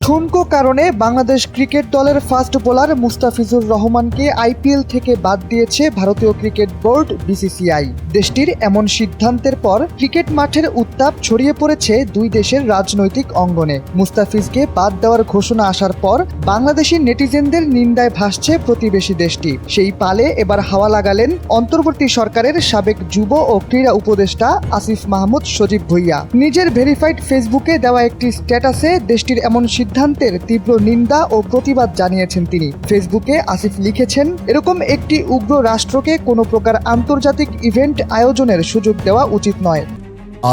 ঠুনকো কারণে বাংলাদেশ ক্রিকেট দলের fast bowler Mustafizur রহমানকে আইপিএল থেকে বাদ দিয়েছে ভারতীয় ক্রিকেট বোর্ড বিসিসিআই। দেশটির এমন সিদ্ধান্তের পর ক্রিকেট মাঠের উত্তাপ ছড়িয়ে পড়েছে দুই দেশের রাজনৈতিক অঙ্গনে। মুস্তাফিজকে বাদ দেওয়ার ঘোষণা আসার পর বাংলাদেশি নেটিজেনদের নিন্দায় ভাসছে প্রতিবেশী দেশটি। সেই পালে এবার হাওয়া লাগালেন অন্তর্বর্তী সরকারের সাবেক যুব ও ক্রীড়া উপদেষ্টা আসিফ মাহমুদ সজীব ভুঁইয়া। নিজের ভেরিফাইড ফেসবুকে দেওয়া একটি স্ট্যাটাসে দেশটির এমন সিদ্ধান্তের তীব্র নিন্দা ও প্রতিবাদ জানিয়েছেন তিনি। ফেসবুকে আসিফ লিখেছেন, এরকম একটি উগ্র রাষ্ট্রকে কোনো প্রকার আন্তর্জাতিক ইভেন্ট আয়োজনের সুযোগ দেওয়া উচিত নয়।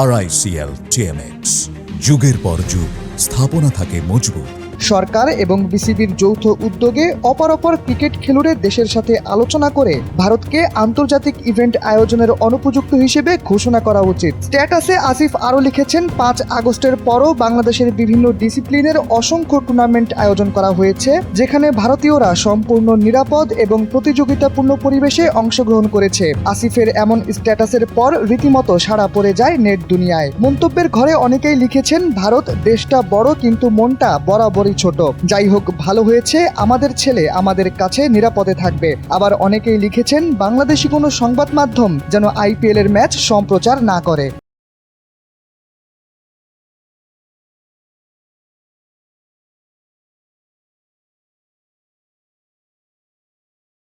RICL TMX, যুগের পর যুগ স্থাপনা থাকে মজবুত। সরকার এবং বিসিবির যৌথ উদ্যোগে অপর ক্রিকেট খেলুড়ে দেশের সাথে আলোচনা করে ভারতকে আন্তর্জাতিক ইভেন্ট আয়োজনের অনুপযুক্ত হিসেবে ঘোষণা করা উচিত। স্ট্যাটাসে আসিফ আরও লিখেছেন, 5 আগস্টের পরও বাংলাদেশের বিভিন্ন ডিসিপ্লিনের অসংখ্য টুর্নামেন্ট আয়োজন করা হয়েছে, যেখানে ভারতীয়রা সম্পূর্ণ নিরাপদ এবং প্রতিযোগিতাপূর্ণ পরিবেশে অংশগ্রহণ করেছে। আসিফের এমন স্ট্যাটাসের পর রীতিমতো সাড়া পড়ে যায় নেট দুনিয়ায়। মন্তব্যের ঘরে অনেকেই লিখেছেন, ভারত দেশটা বড় কিন্তু মনটা বরাবরই ছোট। যাই হোক, ভালো হয়েছে, আমাদের ছেলে আমাদের কাছে নিরাপদে থাকবে। আবার অনেকেই লিখেছেন, বাংলাদেশি কোনো সংবাদ মাধ্যম যেন আইপিএল এর ম্যাচ সম্প্রচার না করে।